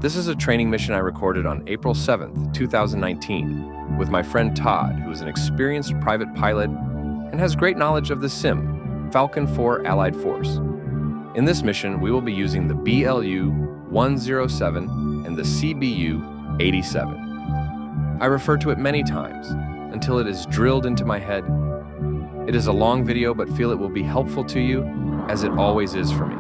This is a training mission I recorded on April 7th, 2019, with my friend Todd, who is an experienced private pilot and has great knowledge of the sim, Falcon 4 Allied Force. In this mission, we will be using the BLU-107 and the CBU-87. I refer to it many times until it is drilled into my head. It is a long video, but feel it will be helpful to you, as it always is for me.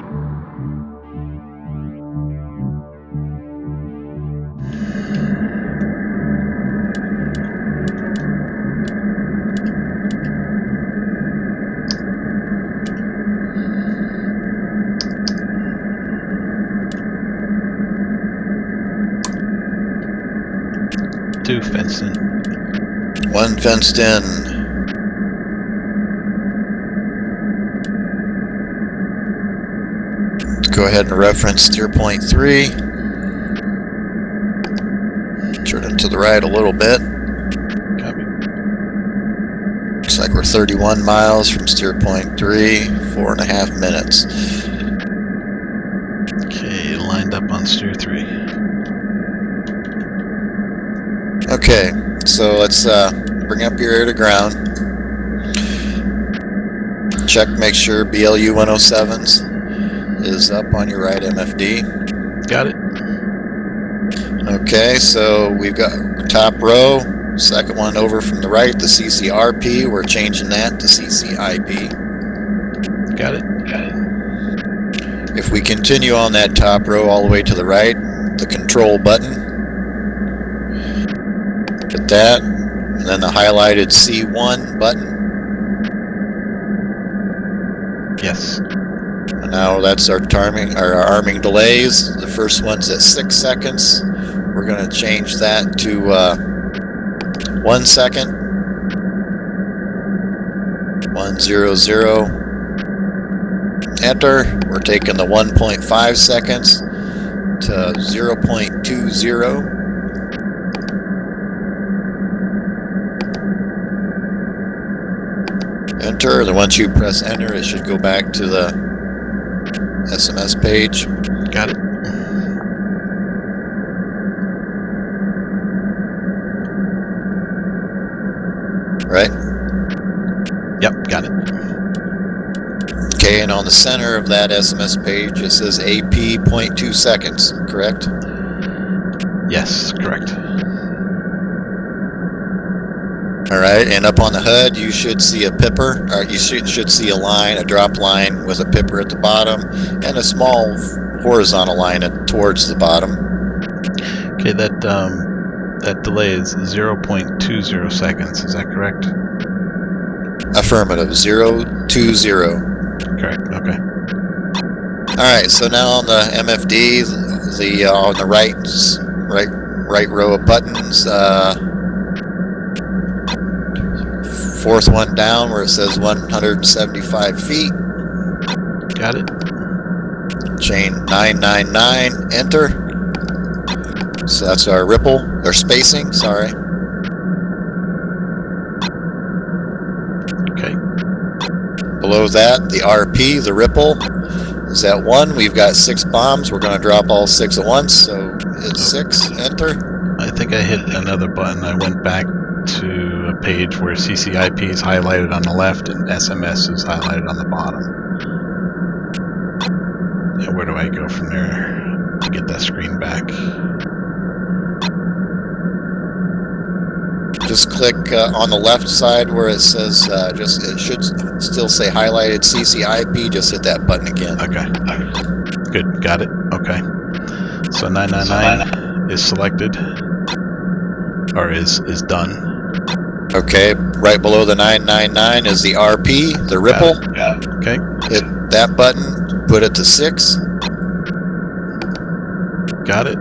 Two fenced in. One fenced in. Go ahead and reference steer point 3. Turn it to the right a little bit. Copy. Looks like we're 31 miles from steer point 3, 4.5 minutes. Okay, lined up on steer 3. Okay, so let's bring up your air to ground. Check, make sure BLU-107's is up on your right MFD. Got it. Okay, so we've got top row, second one over from the right, the CCRP. We're changing that to CCIP. Got it. If we continue on that top row all the way to the right, the control button. Hit that, and then the highlighted C1 button. Yes. And now that's our arming delays. The first one's at 6 seconds. We're going to change that to 1 second. 100. Enter. We're taking the 1.5 seconds to 0.20. Enter. Then once you press enter, it should go back to the SMS page. Got it. Right? Yep, got it. Okay, and on the center of that SMS page, it says AP 0.2 seconds, correct? Yes, correct. Alright, and up on the HUD, you should see a pipper, or you should see a line, a drop line with a pipper at the bottom, and a small horizontal line towards the bottom. Okay, that delay is 0.20 seconds, is that correct? Affirmative, 0.20. Correct, okay. Alright, so now on the MFD, on the right row of buttons, fourth one down where it says 175 feet. Got it. Chain 999, enter. So that's our ripple, or spacing, sorry. Okay. Below that, the RP, the ripple, is at 1. We've got 6 bombs. We're going to drop all 6 at once, so it's 6, enter. I think I hit another button. I went back to a page where CCIP is highlighted on the left and SMS is highlighted on the bottom. Yeah, where do I go from there to get that screen back? Just click on the left side where it says, it should still say highlighted CCIP, just hit that button again. Okay. Good, got it. Okay. So 999 is selected, or is done. Okay, right below the 999 is the RP, the ripple. Yeah. Okay. Hit that button, put it to 6. Got it.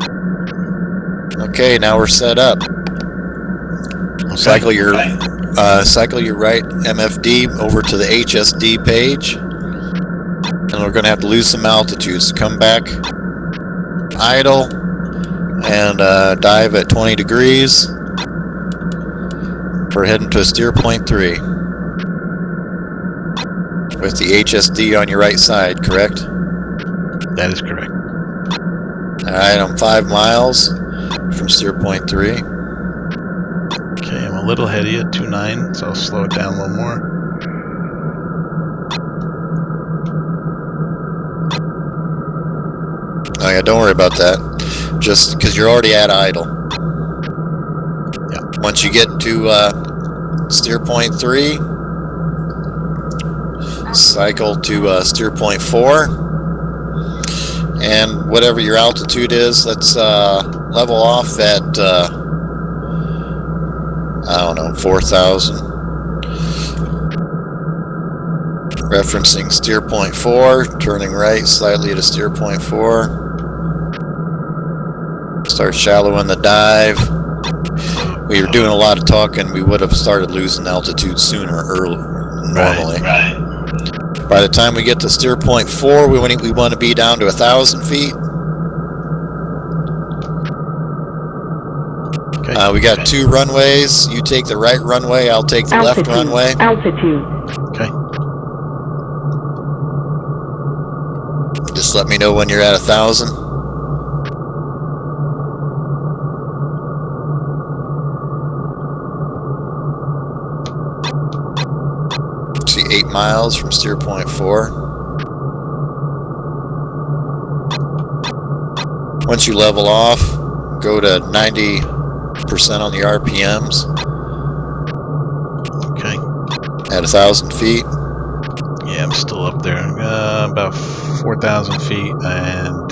Okay, now we're set up. Okay. Cycle your right MFD over to the HSD page, and we're going to have to lose some altitude. So come back, idle, and dive at 20 degrees. We're heading to steer point 3 with the HSD on your right side, correct? That is correct. Alright, I'm 5 miles from steer point 3. Okay, I'm a little ahead of you, 2.9, so I'll slow it down a little more. Oh yeah, don't worry about that. Just because you're already at idle. Yeah. Once you get to steer point 3, cycle to steer point 4, and whatever your altitude is, let's level off at I don't know, 4,000. Referencing steer point 4, turning right slightly to steer point 4. Start shallow in the dive. We were doing a lot of talking. We would have started losing altitude sooner normally. Right. By the time we get to steer point 4, we want to be down to 1,000 feet. Okay. We got 2 runways. You take the right runway, I'll take the left runway. Altitude. Okay. Just let me know when you're at 1,000. See 8 miles from steer point 4. Once you level off, go to 90% on the RPMs Okay. at 1,000 feet. Yeah, I'm still up there. About 4,000 feet and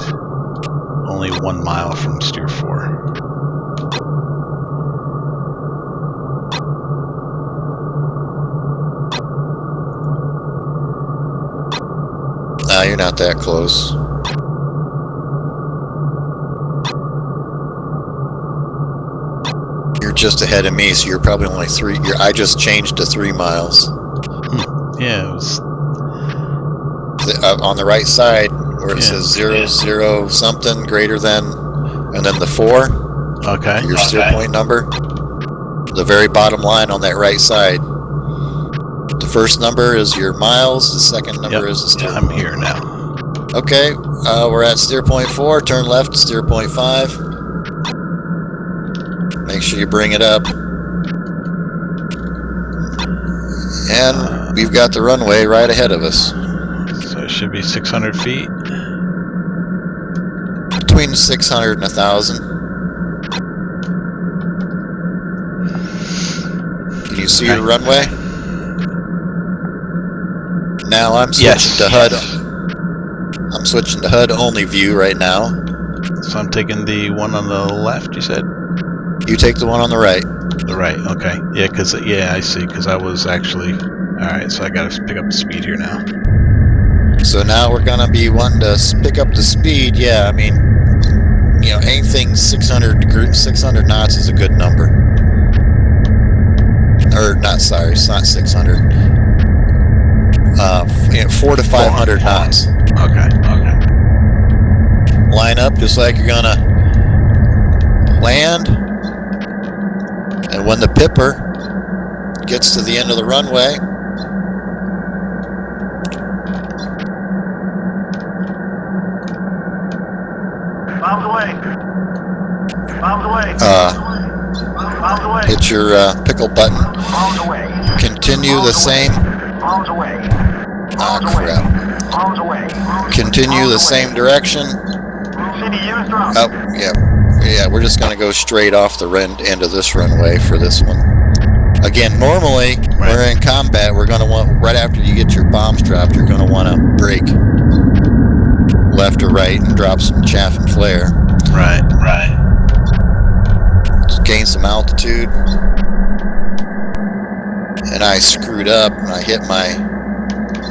only 1 mile from steer 4. You're not that close. You're just ahead of me, so you're probably only 3. I just changed to 3 miles. Yeah, it was. On the right side, where it says 00 something greater than, and then the 4, Okay. your steer point number. The very bottom line on that right side. The first number is your miles. The second number is the steer I'm point. here now. Okay, we're at steer point 4. Turn left to steer point 5. Make sure you bring it up. And we've got the runway right ahead of us. So it should be 600 feet. Between 600 and 1,000. Can you see the runway? Now I'm switching to HUD. I'm switching to HUD only view right now. So I'm taking the one on the left, you said? You take the one on the right. The right, okay. Yeah, I see, because I was actually... Alright, so I gotta pick up the speed here now. So now we're gonna be wanting to pick up the speed. Yeah, I mean, you know, anything 600 knots is a good number. Or not, sorry, it's not 600. 400 to 500 knots. Okay. Line up just like you're gonna land, and when the pipper gets to the end of the runway, Bombs away. hit your pickle button. Bombs away. Continue the same. Bombs away. Ah, crap. Bombs away. Continue the same direction. CBU's dropped. Oh, yeah, we're just gonna go straight off the end of this runway for this one. Again, normally, we're in combat, we're gonna want, right after you get your bombs dropped, you're gonna wanna brake left or right and drop some chaff and flare. Right. Just gain some altitude. And I screwed up, and I hit my...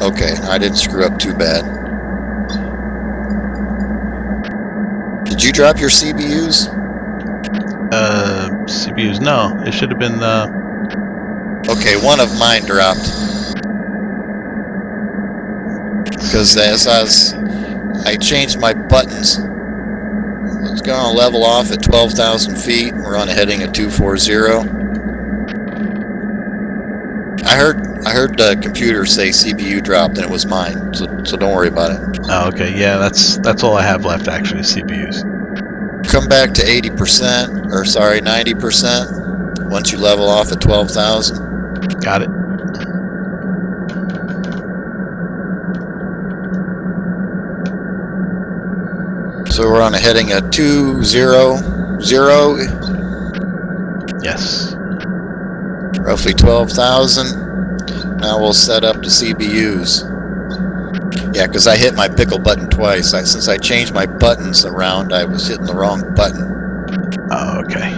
Okay, I didn't screw up too bad. Did you drop your CBUs? CBUs, no. It should have been, Okay, one of mine dropped. Because as I changed my buttons, it's gonna level off at 12,000 feet. We're on a heading of 240. I heard the computer say CBU dropped, and it was mine. So don't worry about it. oh, okay, yeah, that's all I have left, actually, CBUs. Come back to 80%, or sorry, 90% once you level off at 12,000. Got it. So we're on a heading of 200, Yes. roughly 12,000. Now we'll set up the CBUs. Yeah, because I hit my pickle button twice. Since I changed my buttons around, I was hitting the wrong button. Oh, okay.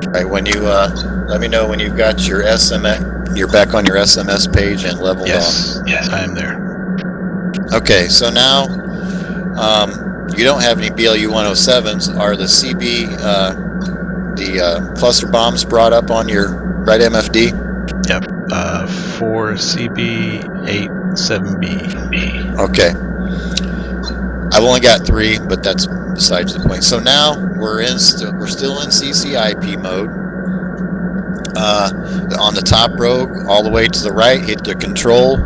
All right, when you let me know when you've got your SMS, you're back on your SMS page and leveled Yes. off. Yes, I am there. Okay, so now you don't have any BLU-107s. Are the cluster bombs brought up on your right MFD? Yep. 4 CB-87B. Okay. I've only got 3, but that's besides the point. So now we're still in CCIP mode. On the top row, all the way to the right, hit the control.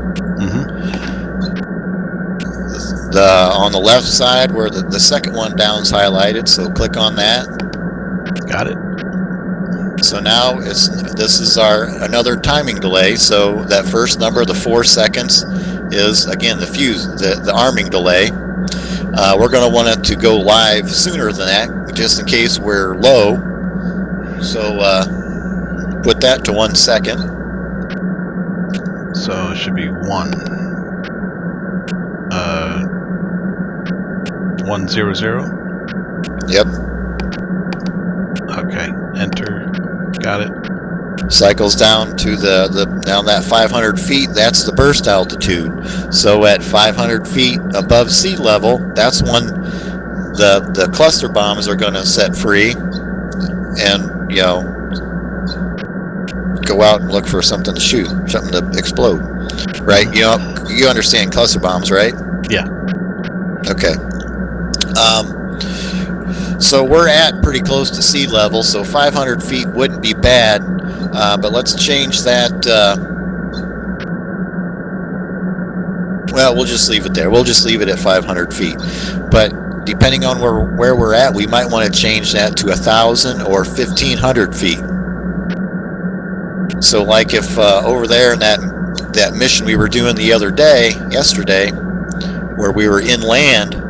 On the left side, where the second one down's highlighted, so click on that. Got it. So now this is another timing delay. So that first number, the 4 seconds, is again the fuse, the arming delay. We're going to want it to go live sooner than that, just in case we're low. So put that to 1 second. So it should be 100. Yep. Okay. Enter. Got it. Cycles down to down that 500 feet. That's the burst altitude. So at 500 feet above sea level, that's when the cluster bombs are going to set free, and go out and look for something to shoot, something to explode. Right? You understand cluster bombs, right? Yeah. Okay. So we're at pretty close to sea level, so 500 feet wouldn't be bad, but let's change that. Well, we'll just leave it there. We'll just leave it at 500 feet. But depending on where we're at, we might want to change that to 1,000 or 1,500 feet. So like if over there in that mission we were doing yesterday, where we were inland,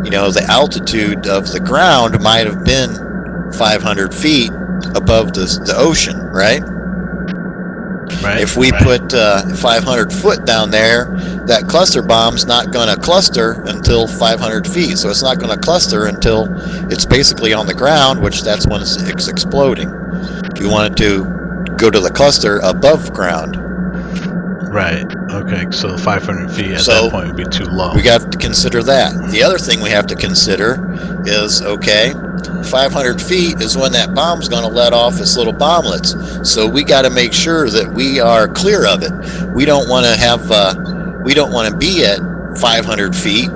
the altitude of the ground might have been 500 feet above the ocean, right? Right. If we put 500 foot down there, that cluster bomb's not going to cluster until 500 feet. So it's not going to cluster until it's basically on the ground, which that's when it's exploding. You want it to go to the cluster above ground. Right. Okay. So 500 feet at that point would be too low. We got to consider that. The other thing we have to consider is, 500 feet is when that bomb's going to let off its little bomblets. So we got to make sure that we are clear of it. We don't want to be at 500 feet.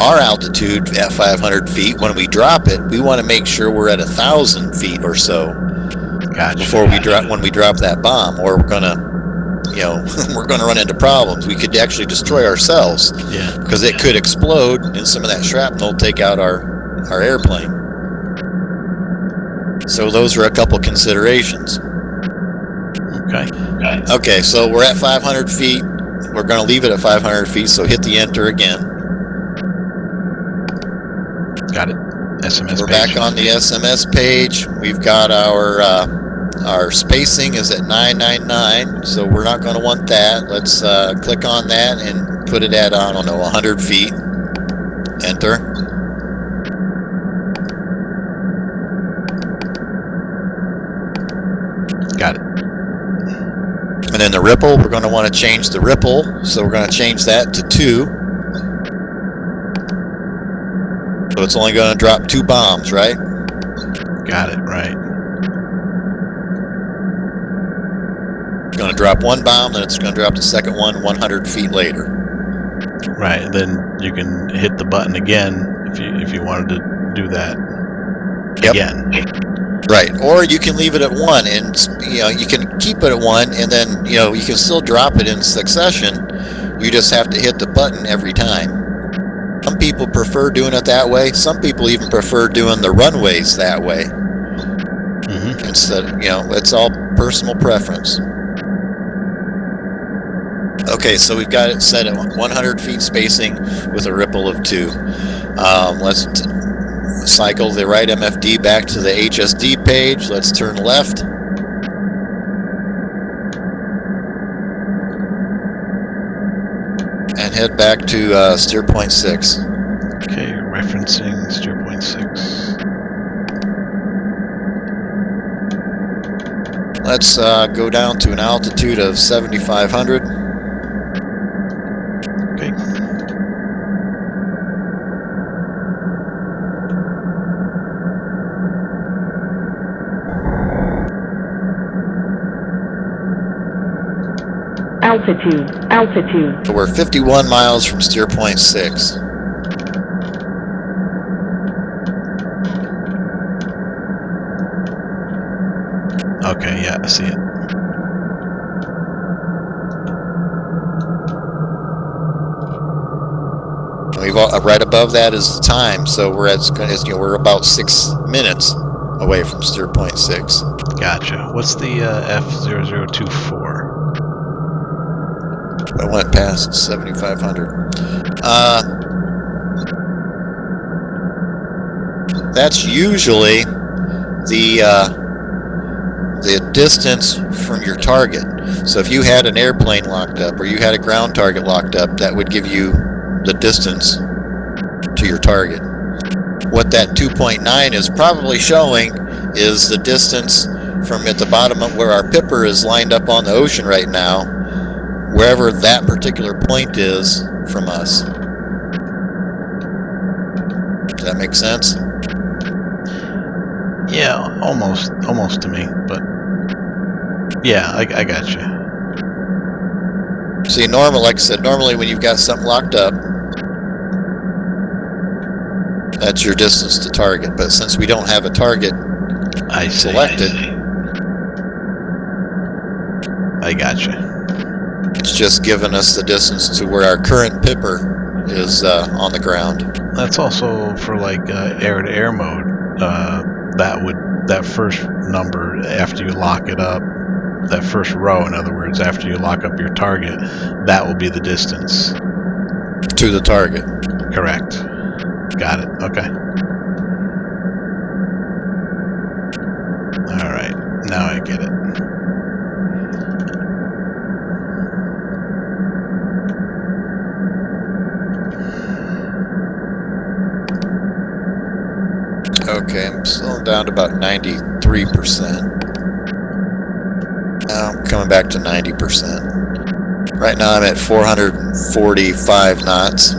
Our altitude at 500 feet. When we drop it, we want to make sure we're at 1,000 feet or so. Gotcha. Before when we drop that bomb, or we're gonna run into problems. We could actually destroy ourselves. Yeah. Because it could explode, and some of that shrapnel take out our airplane. So those are a couple considerations. Okay. Okay, so we're at 500 feet. We're going to leave it at 500 feet, so hit the enter again. Got it. SMS We're page. back on the SMS page. We've got our spacing is at 999, so we're not going to want that. Let's click on that and put it at, 100 feet. Enter. Got it. And then the ripple, we're going to want to change the ripple, so we're going to change that to 2. So it's only going to drop 2 bombs, right? Got it. Right. It's going to drop 1 bomb, then it's going to drop the second one 100 feet later. Right. Then you can hit the button again if you wanted to do that again. Right. Or you can leave it at 1, and you can keep it at 1, and then you can still drop it in succession. You just have to hit the button every time. Some people prefer doing it that way. Some people even prefer doing the runways that way. Mm-hmm. Instead, it's all personal preference. Okay, so we've got it set at 100 feet spacing with a ripple of 2. Let's cycle the right MFD back to the HSD page. Let's turn left. And head back to steer point 6. Okay, referencing steer point 6. Let's go down to an altitude of 7,500. Okay. Altitude. So we're 51 miles from steer point 6. Okay, yeah, I see it. We've right above that is the time, so we're about 6 minutes away from steer point 6. Gotcha. What's the F0024? I went past 7,500. That's usually the distance from your target. So if you had an airplane locked up or you had a ground target locked up, that would give you the distance to your target. What that 2.9 is probably showing is the distance from at the bottom of where our pipper is lined up on the ocean right now, wherever that particular point is from us. Does that make sense? Yeah, almost to me, but yeah, I got you. See, like I said, normally when you've got something locked up, that's your distance to target. But since we don't have a target selected, I got you. it's just giving us the distance to where our current pipper is on the ground. That's also for like air-to-air mode. That first number after you lock it up, that first row, in other words, after you lock up your target, that will be the distance to the target. Correct. Got it. Okay. All right. Now I get it. Okay, I'm slowing down to about 93%. Now I'm coming back to 90%. Right now I'm at 445 knots.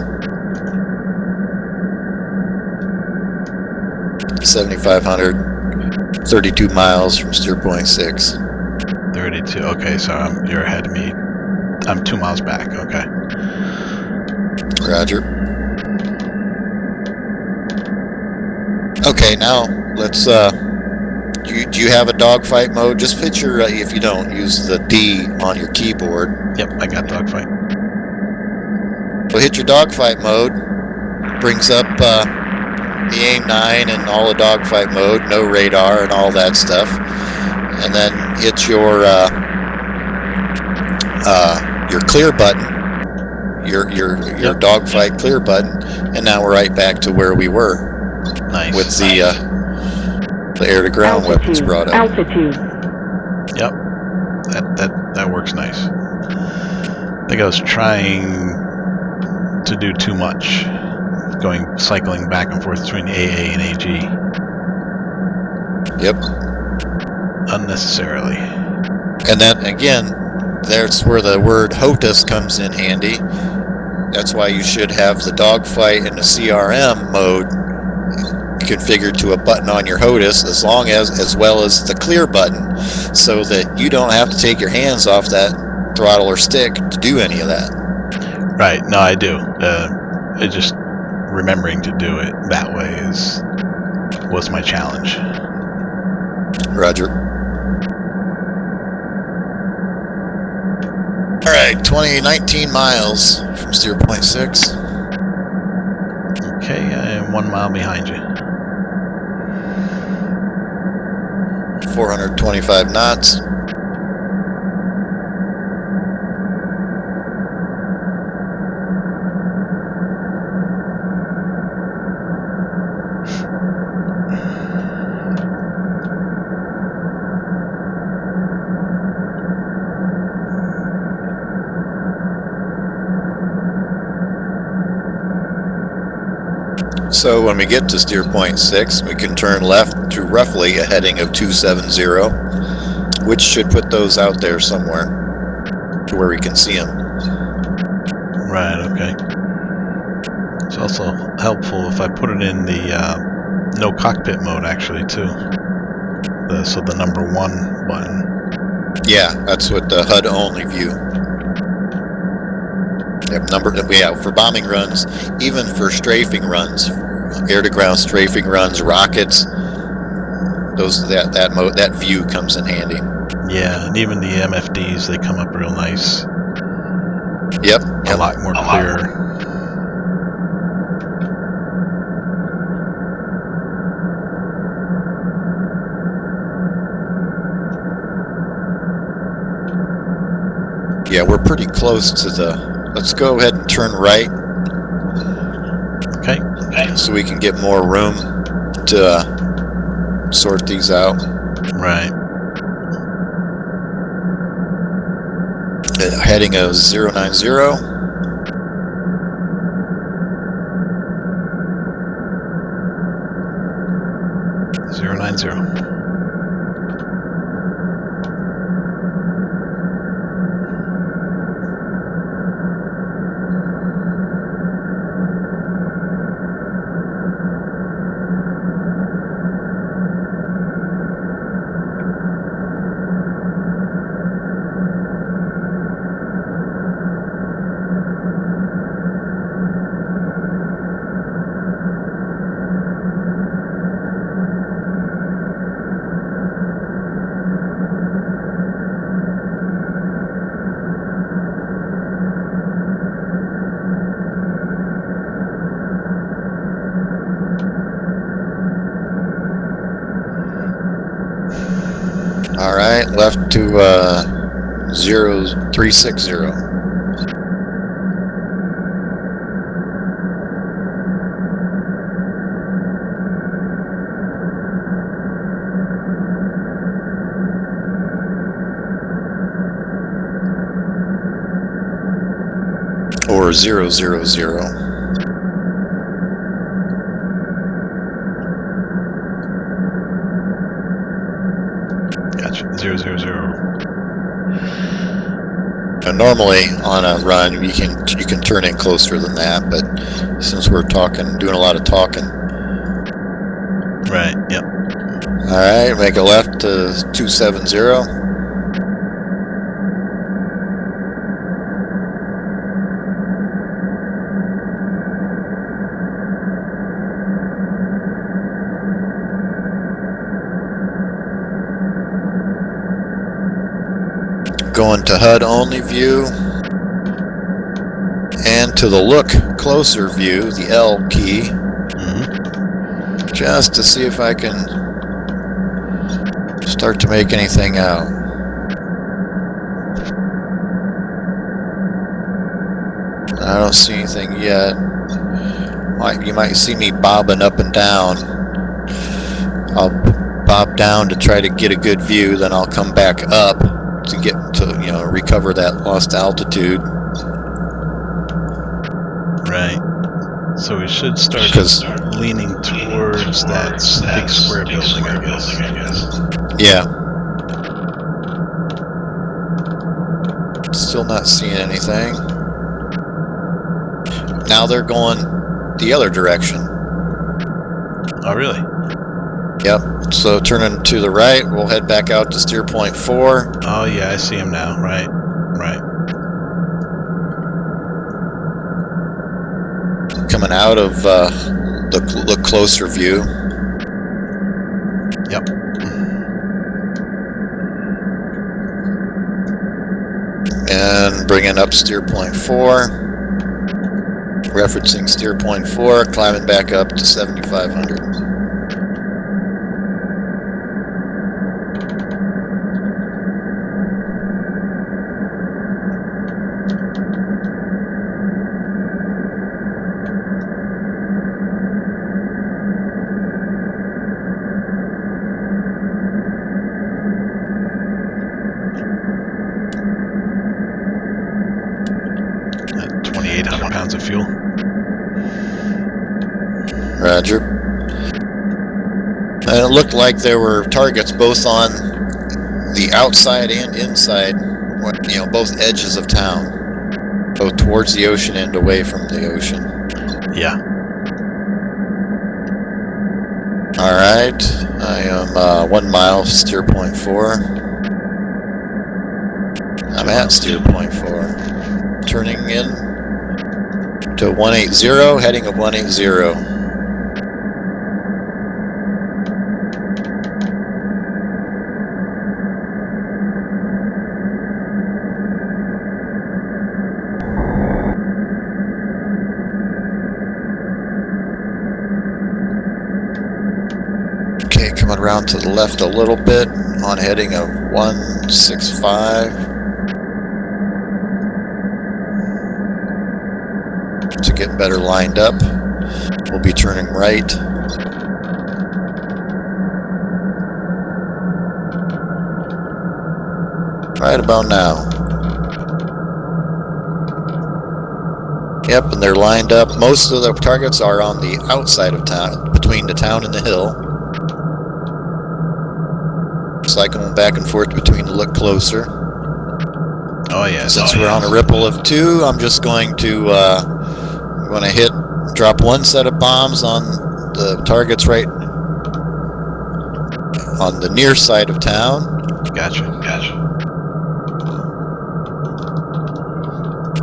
7,500, 32 miles from steer point 6. 32. Okay, so you're ahead of me. I'm 2 miles back. Okay. Roger. Okay, now let's. Do you have a dogfight mode? Just picture if you don't, use the D on your keyboard. Yep, I got dogfight. So hit your dogfight mode. Brings up the AIM-9 and all the dogfight mode, no radar and all that stuff, and then hit your clear button, your dogfight clear button, and now we're right back to where we were. Nice. With the air-to-ground weapons brought up. Altitude. Yep. That works nice. I think I was trying to do too much, cycling back and forth between AA and AG. Yep. Unnecessarily. And then again, that's where the word HOTUS comes in handy. That's why you should have the dogfight and the CRM mode configured to a button on your HOTUS, as well as the clear button, so that you don't have to take your hands off that throttle or stick to do any of that. Right. No, I do. It just remembering to do it that way was my challenge. Roger. All right, 19 miles from steer point 6. Okay, I am 1 mile behind you. 425 knots. So when we get to steer point 6, we can turn left to roughly a heading of 270, which should put those out there somewhere to where we can see them. Right, okay. It's also helpful if I put it in the no cockpit mode, actually, too. So the number 1 button. Yeah, that's what the HUD only view. Yep, for bombing runs, even for strafing runs, air-to-ground strafing runs, rockets, that view comes in handy. Yeah, and even the MFDs, they come up real nice. Yep. A lot more clear. Yeah, we're pretty close to the... Let's go ahead and turn right. Okay. So we can get more room to sort these out. Right. Heading of 090. 090. All right, left to 0360. Or 000. Gotcha. 000. And normally on a run you can turn in closer than that, but since we're doing a lot of talking. Right. Yep. All right, make a left to 270. Going to HUD only view, and to the look closer view, the L key, just to see if I can start to make anything out. I don't see anything yet. You might see me bobbing up and down. I'll bob down to try to get a good view, then I'll come back up to get to, recover that lost altitude. Right. So we should start leaning towards that big square building, I guess. Yeah. Still not seeing anything. Now they're going the other direction. Oh, really? Yep. So turning to the right, we'll head back out to steer point 4. Oh, yeah, I see him now. Right. Right. Coming out of the closer view. Yep. And bringing up steer point 4. referencing steer point 4, climbing back up to 7,500. At 2,800 pounds of fuel. Roger. And it looked like there were targets both on the outside and inside, you know, both edges of town, both towards the ocean and away from the ocean. Yeah. All right, I am 1 mile, steer point 4. I'm at steer point 4. Turning in to 180, heading of 180. Okay, coming around to the left a little bit on heading of 165. To get better lined up, we'll be turning right. Right about now. Yep, and they're lined up. Most of the targets are on the outside of town, between the town and the hill. Cycling back and forth between to look closer. Oh yeah. Since we're on a ripple of 2, I'm just going to drop one set of bombs on the targets right on the near side of town. Gotcha.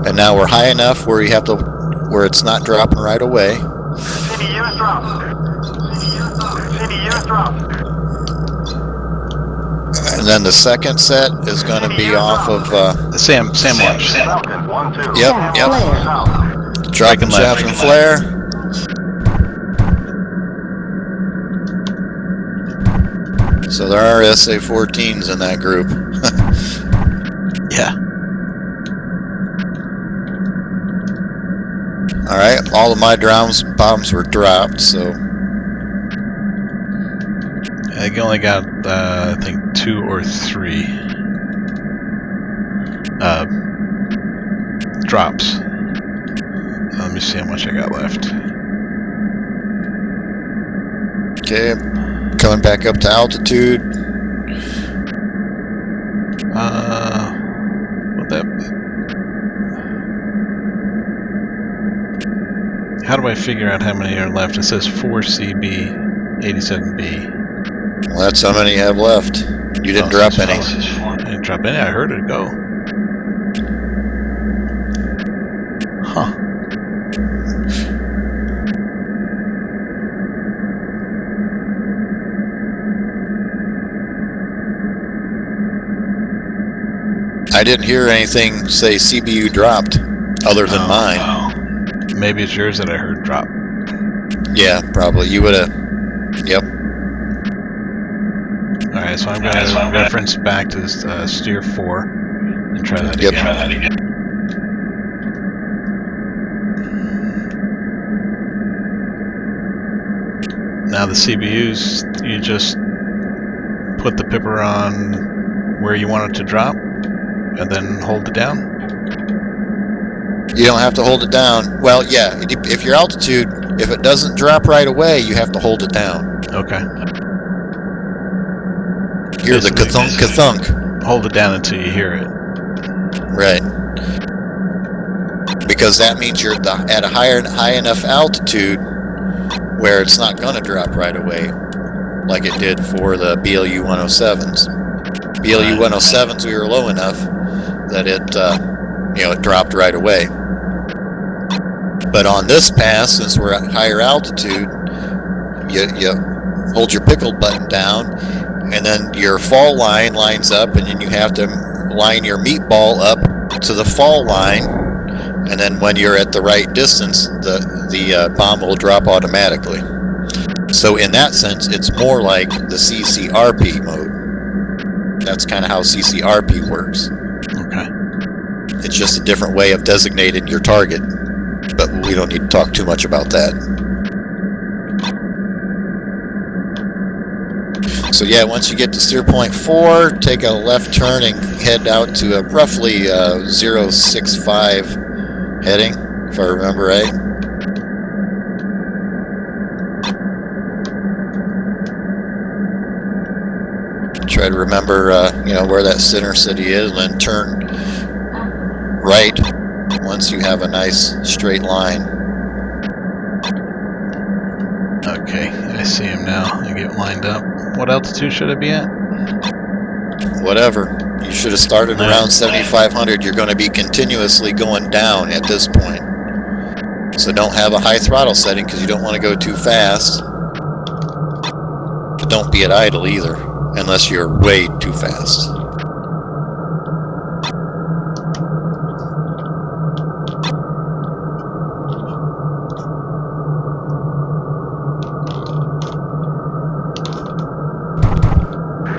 And now we're high enough where where it's not dropping right away. CBU's dropped. CBU's dropped. And then the second set is going to be off of Sam watch. Falcon 1-2. Yep. South. Dropping chaff and flare. So there are SA-14s in that group. Yeah. All right, all of my bombs were dropped, so I only got I think 2 or 3 drops. Let me see how much I got left. okay, coming back up to altitude. What that? How do I figure out how many are left? It says 4 CB-87B. Well, that's how many you have left. You didn't drop any. I didn't drop any. I heard it go. Huh. I didn't hear anything say CBU dropped, other than mine. Maybe it's yours that I heard drop. Yeah, probably. You would have. Yep. Alright, so I'm going to reference back to steer 4 and try that again. Now the CBUs, you just put the pipper on where you want it to drop and then hold it down? You don't have to hold it down. Well, yeah, if your altitude, if it doesn't drop right away, you have to hold it down. Okay. Hear the ka-thunk, ka-thunk. Hold it down until you hear it. Right. Because that means you're at a high enough altitude where it's not going to drop right away, like it did for the BLU-107s. BLU-107s, we were low enough that it, it dropped right away. But on this pass, since we're at higher altitude, you hold your pickle button down, and then your fall line lines up, and then you have to line your meatball up to the fall line And then when you're at the right distance, the bomb will drop automatically. So in that sense, it's more like the CCRP mode. That's kind of how CCRP works. Okay. It's just a different way of designating your target. But we don't need to talk too much about that. So yeah, once you get to steer point 4, take a left turn and head out to a roughly 065 heading, if I remember right. Try to remember, where that center city is, and then turn right once you have a nice straight line. Okay, I see him now. I get lined up. What altitude should I be at? Whatever. You should have started around 7,500. You're going to be continuously going down at this point. So don't have a high throttle setting because you don't want to go too fast. But don't be at idle either, unless you're way too fast.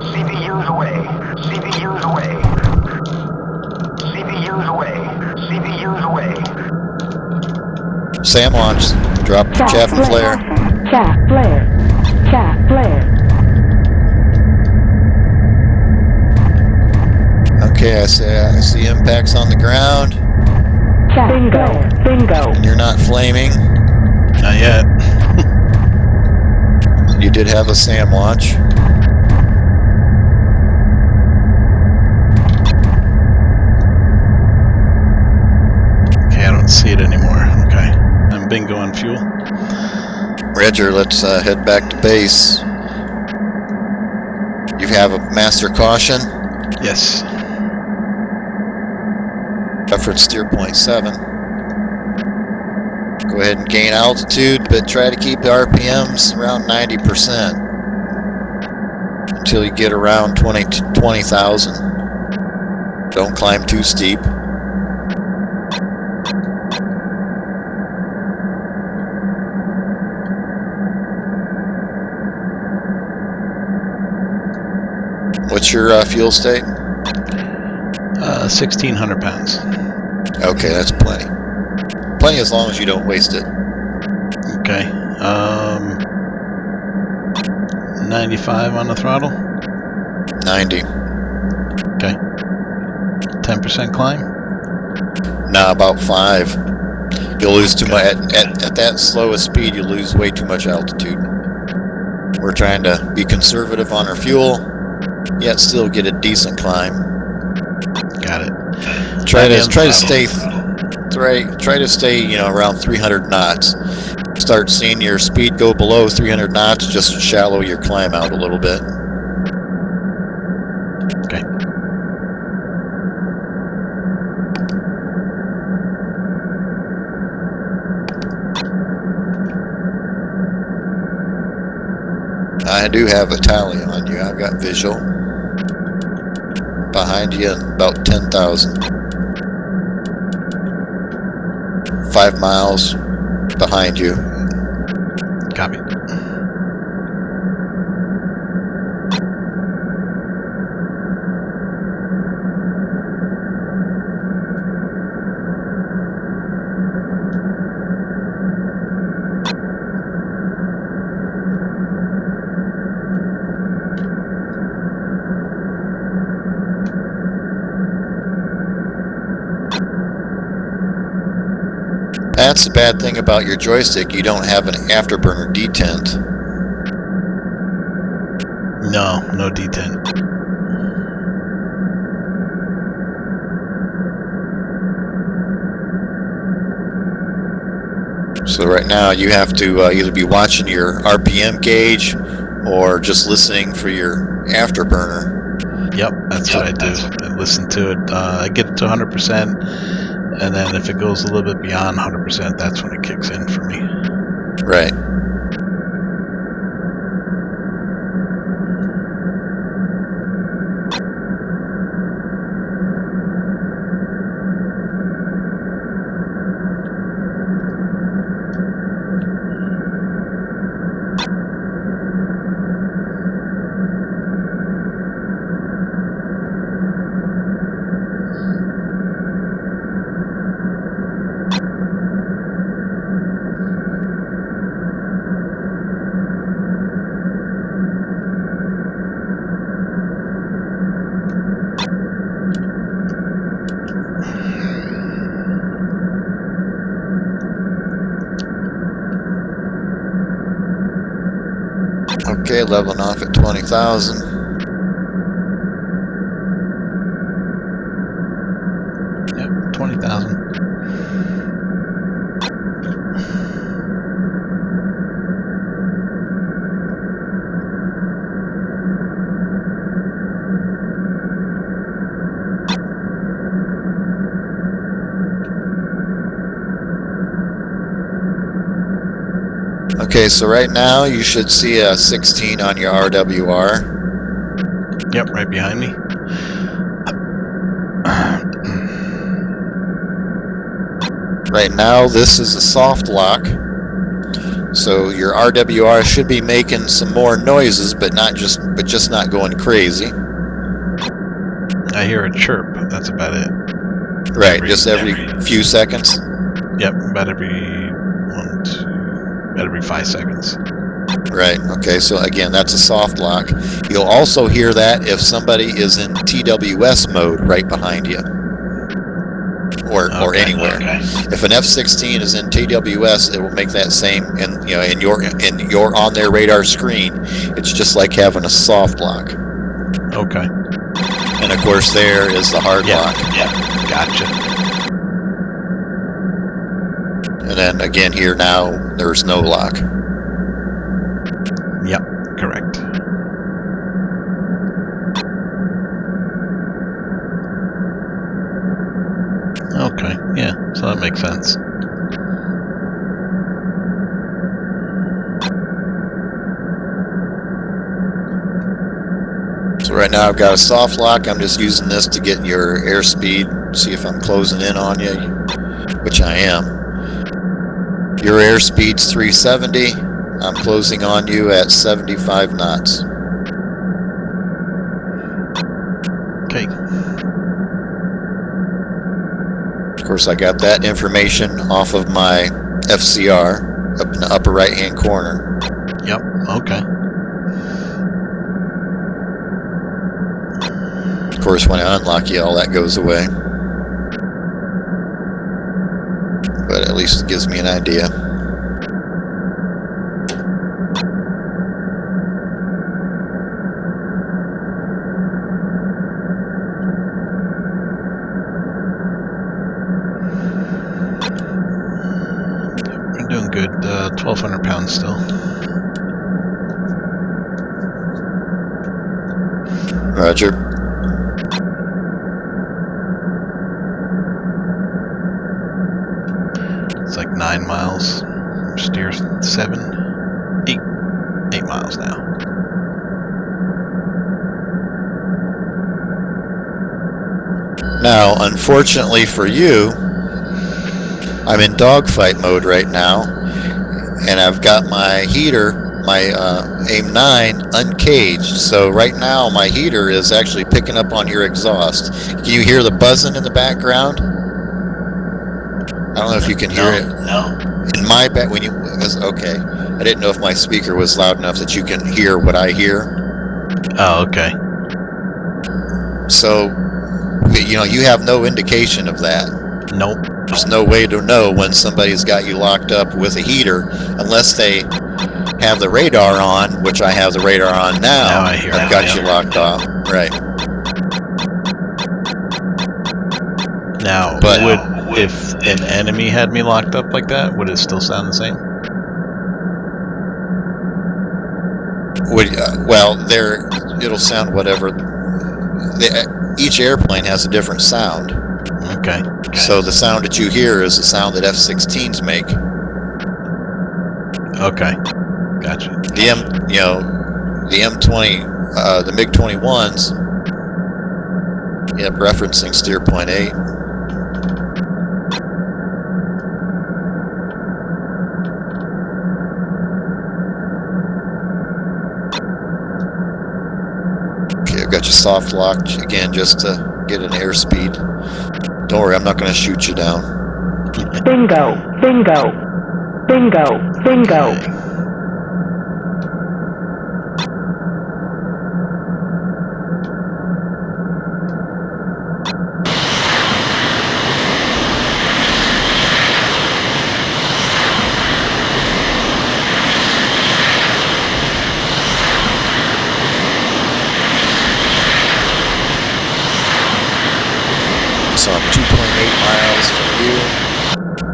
CBU's away. CBU's away. CBU's away. CBU's away. SAM launch. Drop the chaff and flare. Chaff flare. Chaff flare. Okay, I see impacts on the ground. Bingo. Bingo. And you're not flaming. Not yet. You did have a SAM launch. Okay, I don't see it anymore. Okay. I'm bingo on fuel. Roger, let's head back to base. You have a master caution. Yes. Reference steer point 7. Go ahead and gain altitude, but try to keep the RPMs around 90% until you get around 20,000. Don't climb too steep. What's your fuel state? 1,600 pounds. Okay, that's plenty. Plenty as long as you don't waste it. Okay. 95 on the throttle. 90. Okay. 10% climb. Nah, about 5. You'll lose too much. At that slowest speed, you lose way too much altitude. We're trying to be conservative on our fuel, yet still get a decent climb. Got it. Try to stay, around 300 knots. Start seeing your speed go below 300 knots, just shallow your climb out a little bit. Okay. I do have a tally on you. I've got visual. Behind you, about 10,000. 5 miles behind you. Copy. That's the bad thing about your joystick. You don't have an afterburner detent. No detent. So right now you have to either be watching your RPM gauge or just listening for your afterburner. Yep, that's what I do. I listen to it. I get it to 100%, and then if it goes a little bit beyond 100%, that's when it kicks in for me. Right. Okay, leveling off at 20,000. Yep, 20,000. Okay, so right now you should see a 16 on your RWR. Yep, right behind me. Right now, this is a soft lock. So your RWR should be making some more noises, but just not going crazy. I hear a chirp. That's about it. Right, just every few seconds. Yep, about every 5 seconds. Right, okay, so again, that's a soft lock. You'll also hear that if somebody is in TWS mode right behind you. Or anywhere. Okay. If an F-16 is in TWS, it will make that same, in your on their radar screen. It's just like having a soft lock. Okay. And of course, there is the hard lock. Yeah, gotcha. And then again, here now, there's no lock. Yep, correct. Okay, yeah, so that makes sense. So right now I've got a soft lock. I'm just using this to get your airspeed, see if I'm closing in on you, which I am. Your airspeed's 370. I'm closing on you at 75 knots. Okay. Of course, I got that information off of my FCR up in the upper right-hand corner. Yep, okay. Of course, when I unlock you, all that goes away. But at least it gives me an idea. We're doing good. 1,200 pounds still. Roger. It's like 9 miles. Steer 7, 8 miles now. Now, unfortunately for you, I'm in dogfight mode right now, and I've got my heater, my AIM-9, uncaged. So right now, my heater is actually picking up on your exhaust. Can you hear the buzzing in the background? I don't know if you can hear it. No. In my back, okay. I didn't know if my speaker was loud enough that you can hear what I hear. Oh, okay. So, you have no indication of that. Nope. There's no way to know when somebody's got you locked up with a heater unless they have the radar on, which I have the radar on now. Now I hear I've it, got yeah. you locked off. Right. Now, if an enemy had me locked up like that, would it still sound the same? It'll sound whatever. Each airplane has a different sound. Okay. So the sound that you hear is the sound that F-16s make. Okay. Gotcha. The M20, the MiG-21s, referencing steer point 8. Okay, I've got you soft locked again just to get an airspeed. Don't worry, I'm not going to shoot you down. Bingo, bingo, bingo, bingo. Okay.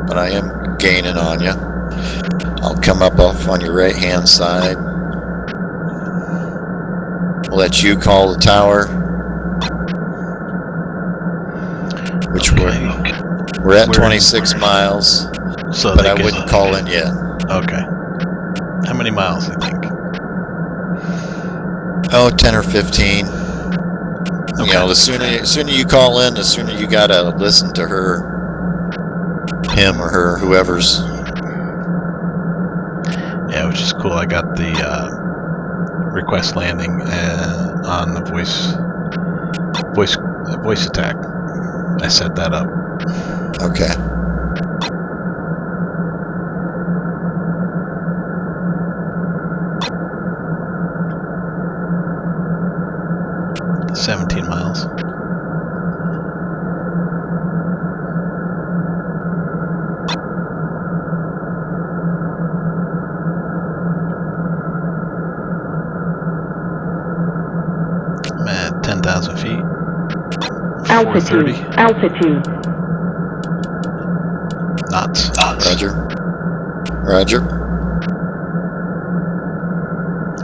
but I am gaining on you. I'll come up off on your right-hand side. We'll let you call the tower, which we're at 26 miles, So but I wouldn't call in yet. Okay. How many miles do you think? Oh, 10 or 15. Okay. You know, the sooner you call in, the sooner you gotta listen to her, him or her, whoever's. Yeah, which is cool. I got the request landing on the voice attack. I set that up. Okay. The 17 miles. I'm at 10,000 feet. 430 Altitude. knots. Roger.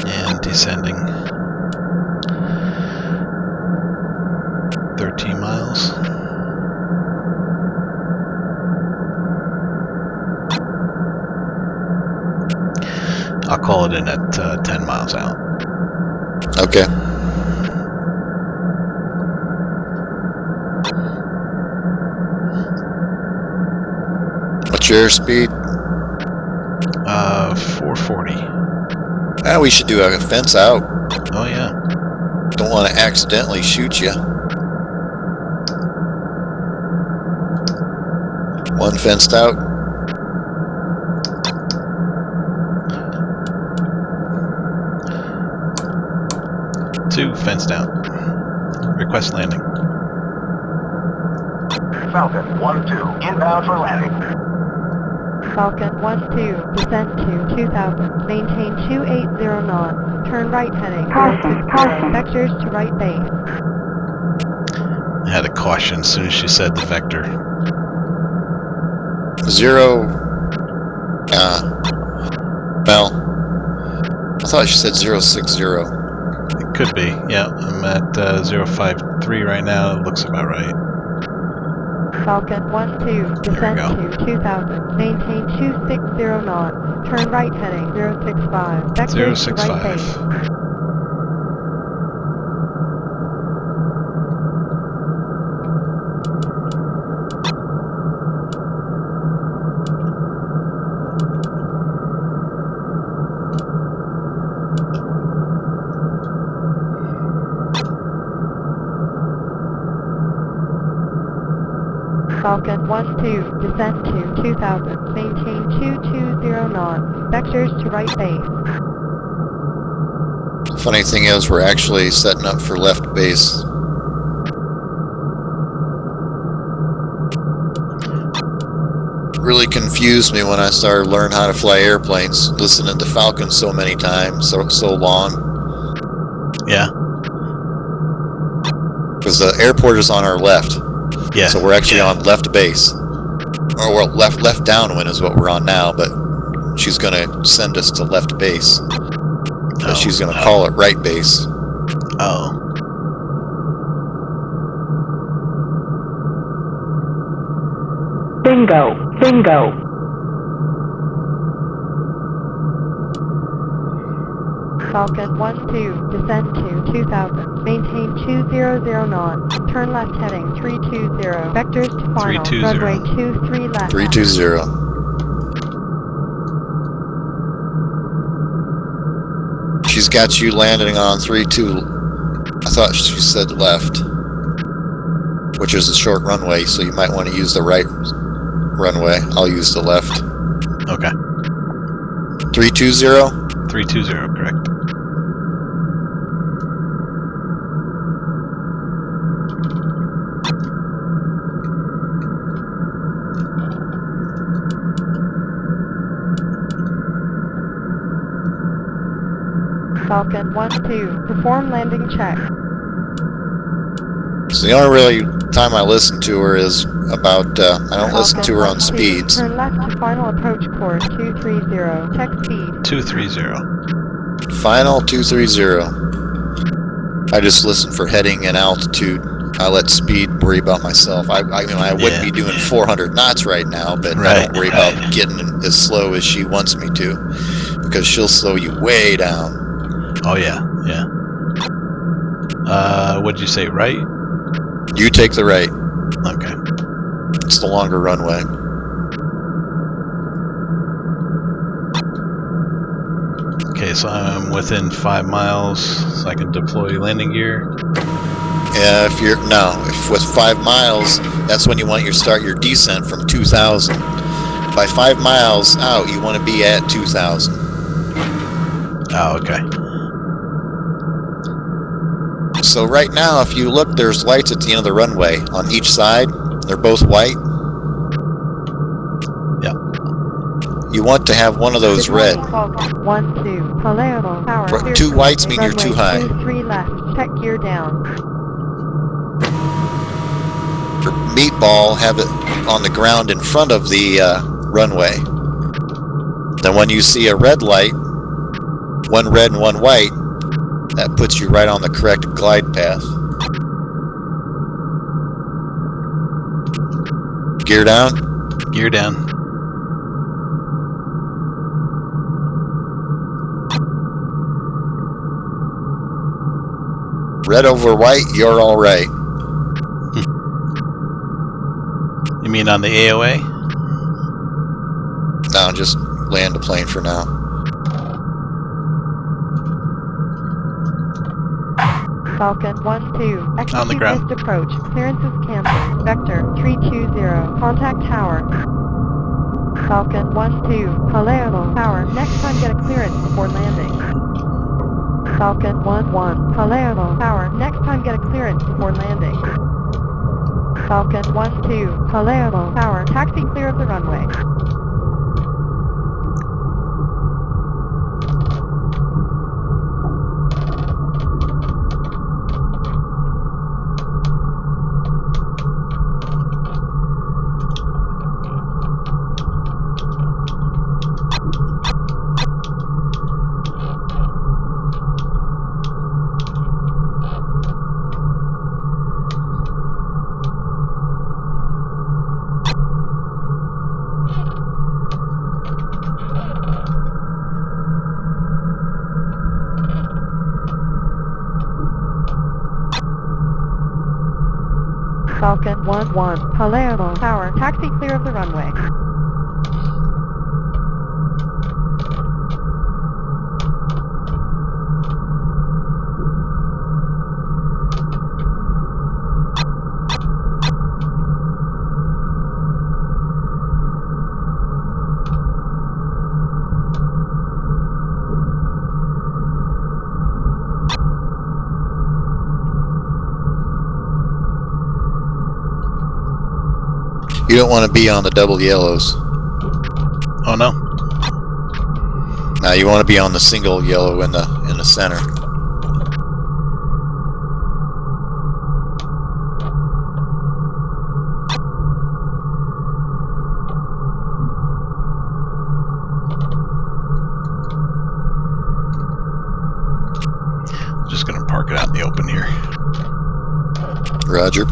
And descending. 13 miles. I'll call it in at 10 miles out. Okay. What's your airspeed? 440. Ah, we should do a fence out. Oh yeah. Don't want to accidentally shoot you. One fenced out. Two fenced out. Request landing. Falcon 1-2, inbound for landing. Falcon 1-2, descent to 2000, maintain 280 knots, turn right heading 060, vectors to right base. I had a caution as soon as she said the vector. 0. Well, I thought she said 060. It could be. Yeah, I'm at 053 right now. It looks about right. Falcon 1-2, descent to 2000, maintain 260 knots, turn right heading 065, vectors to right base. 065. Falcon 1-2, descent to 2000, maintain 220 knots, vectors to right base. Funny thing is, we're actually setting up for left base. Really confused me when I started learning how to fly airplanes, listening to Falcon so many times, so long. Yeah. Because the airport is on our left. Yeah. So we're actually on left base. Or well, left downwind is what we're on now, but she's going to send us to left base. So she's going to call it right base. Oh. Bingo. Falcon 1-2, descent to 2000, maintain 200 knots, turn left heading 320, vectors to final, 320. runway 23 left. 320. She's got you landing on 32. I thought she said left, which is a short runway, so you might want to use the right runway. I'll use the left. Okay. 320? 320, correct. Falcon 1-2, perform landing check. So the only really time I listen to her is about, I don't listen to her on Falcon 12, speeds. Turn left to final approach course 230. Check speed. 230. Final 230. I just listen for heading and altitude. I let speed worry about myself. I wouldn't be doing 400 knots right now, but I don't worry about getting as slow as she wants me to, because she'll slow you way down. Oh yeah, yeah. What'd you say, right? You take the right. Okay. It's the longer runway. Okay, so I'm within 5 miles, so I can deploy landing gear. Yeah, if with 5 miles, that's when you want start your descent from 2,000. By 5 miles out, you want to be at 2,000. Oh, okay. So right now, if you look, there's lights at the end of the runway on each side. They're both white. Yep. You want to have one of those red. 1-2. Palermo Tower. Two whites mean you're too high. 3 left. Check gear down. For meatball, have it on the ground in front of the runway. Then when you see a red light, one red and one white, that puts you right on the correct glide path. Gear down? Gear down. Red over white, you're all right. You mean on the AOA? No, just land the plane for now. Falcon 1-2. Execute On the ground. missed approach. Clearance is canceled. Vector 320. Contact tower. Falcon 1-2. Palermo Tower. Next time get a clearance before landing. Falcon 1-1. Palermo Tower. Next time get a clearance before landing. Falcon 1-2. Palermo Tower. Taxi clear of the runway. Falcon 1-1. Palermo Tower. Taxi clear of the runway. You don't want to be on the double yellows. Oh no. Now you want to be on the single yellow in the center. Just gonna park it out in the open here. Roger.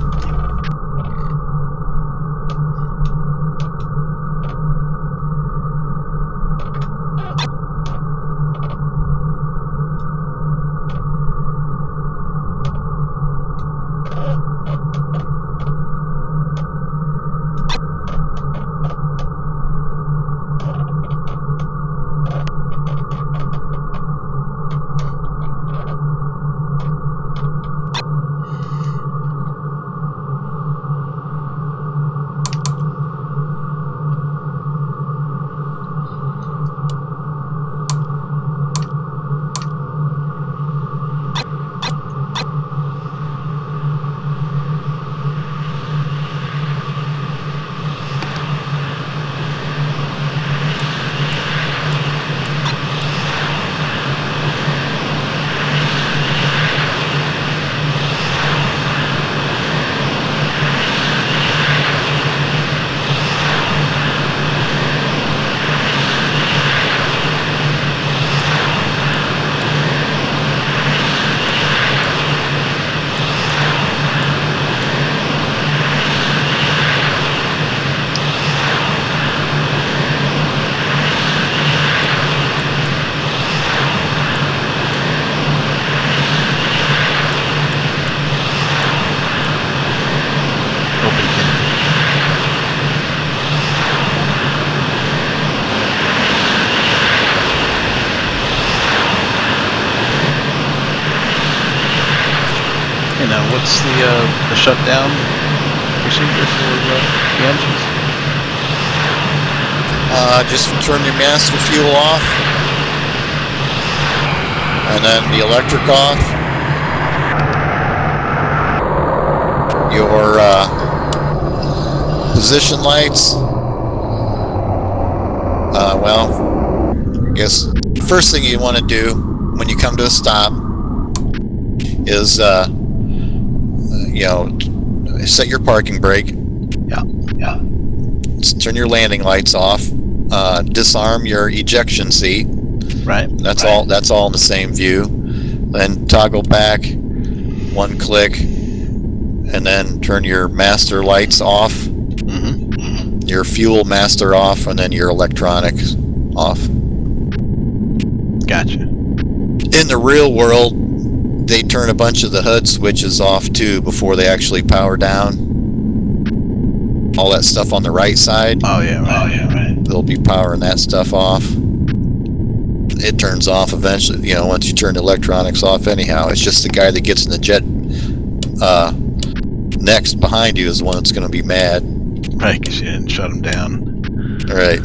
Now, what's the shutdown procedure for the engines? Just turn your master fuel off, and then the electric off. Your position lights. Well, I guess the first thing you want to do when you come to a stop is, you know, set your parking brake. Yeah. Turn your landing lights off. Disarm your ejection seat. Right. That's all. That's all in the same view. Then toggle back, one click, and then turn your master lights off. Your fuel master off, and then your electronics off. Gotcha. In the real world, they turn a bunch of the HUD switches off too before they actually power down. All that stuff on the right side. Oh yeah, right. They'll be powering that stuff off. It turns off eventually, you know, once you turn the electronics off anyhow. It's just the guy that gets in the jet next behind you is the one that's going to be mad. Right, because you didn't shut them down. Right.